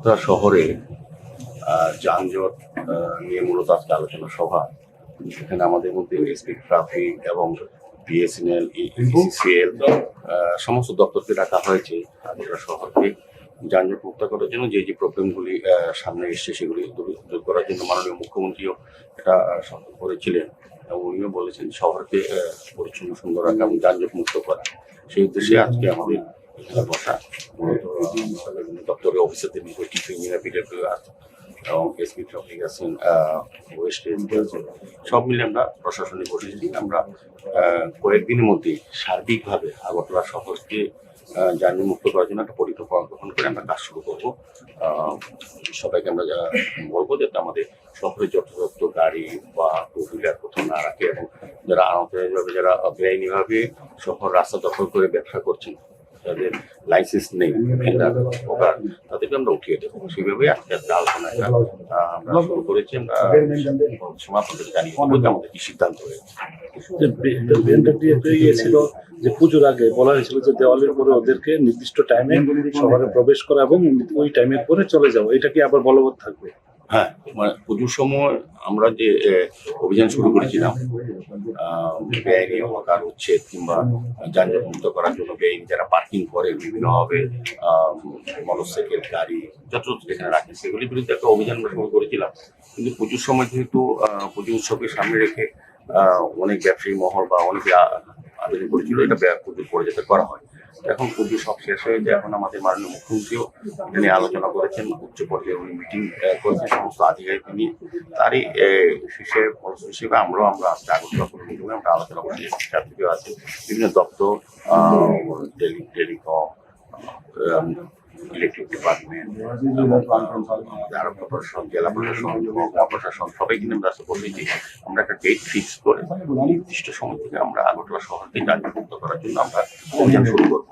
আগরতলা শহরে যানজট নিয়ে মূলত আজকে আলোচনা সভা। সেখানে আমাদের মধ্যে এসপি ট্রাফিক এবং বিএসএনএল, ইসিসিএল সমস্ত দপ্তরকে ডাকা হয়েছে আগরতলা শহরকে যানজট মুক্ত করার জন্য। যে প্রবলেমগুলি সামনে এসছে সেগুলি দূর করার জন্য মাননীয় মুখ্যমন্ত্রীও এটা সতর্ক করেছিলেন এবং উনিও বলেছেন শহরকে পরিচ্ছন্ন সুন্দর রাখা এবং যানজট মুক্ত করা। সেই উদ্দেশ্যে আজকে আমাদের এখানে বসা মূলত দপ্তরের অফিসারদের নিয়ে চিফ ইঞ্জিনিয়ার পিটার আছে এবং এসপি ট্রাফিক আছেন, ওয়েস্ট এসপি আছেন, সব মিলে আমরা প্রশাসনে বসেছি। আমরা কয়েকদিনের মধ্যে সার্বিকভাবে আগরতলা শহরকে যানজট মুক্ত করার জন্য একটা পরিকল্পনা গ্রহণ করে আমরা কাজ শুরু করবো। সবাইকে আমরা বলবো যাতে আমাদের শহরে যথাযথ গাড়ি বা টু হুইলার কোথাও না রাখে এবং যারা আনঅথরাইজভাবে যারা বেআইনিভাবে শহর রাস্তা দখল করে ব্যবসা করছেন, যাদের লাইসেন্স নেই, তাদেরকে আমরা উঠিয়ে দেবো। সেইভাবে আজকে আলোচনাটা আমরা শুরু করেছি। আমরা সময় আপনাদের জানিয়ে দেবো আমাদের কি সিদ্ধান্ত হয়েছে। গিয়েছিল যে পুজোর আগে বলা হয়েছিল যে দেওয়ালের পরে ওদেরকে নির্দিষ্ট টাইমে শহরে প্রবেশ করা এবং ওই টাইমের পরে চলে যাবো, এটা কি আবার বলবৎ থাকবে? হ্যাঁ, মানে পুজোর সময় আমরা যে অভিযান শুরু করেছিলাম বেআইনি হকার উচ্ছেদ কিংবা যানজট মুক্ত করার জন্য, বেআইনি যারা পার্কিং করে বিভিন্নভাবে মোটরসাইকেল গাড়ি যত যেখানে রাখে সেগুলির বিরুদ্ধে একটা অভিযান আমরা শুরু করেছিলাম। কিন্তু পুজোর সময় যেহেতু পুজো উৎসবকে সামনে রেখে অনেক ব্যবসায়ী মহল বা অনেকে আবেদন করেছিল এটা পুজোর পরে যাতে করা হয়। এখন পুজো সব শেষ হয়েছে, এখন আমাদের মাননীয় মুখ্যমন্ত্রীও এটা নিয়ে আলোচনা করেছেন, উচ্চ পর্যায়ে উনি মিটিং করেছেন সমস্ত আধিকারিক নিয়ে। তারই শেষে ফলস্বরূপ হিসেবে আমরা আজকে আগরতলা পুর নিগমে আমরা আলোচনা করছি। ছাত্রীও আছে, বিভিন্ন দপ্তর, টেলিকম, ইলেকট্রিক ডিপার্টমেন্ট, আরো প্রশাসন, জেলা প্রশাসন, প্রশাসন সবাই কিন্তু আমরা বলেছি আমরা একটা ডেট ফিক্স করে নির্দিষ্ট সময় থেকে আমরা আগরতলা শহরকে যানজট মুক্ত করার জন্য আমরা অভিযান শুরু করবো।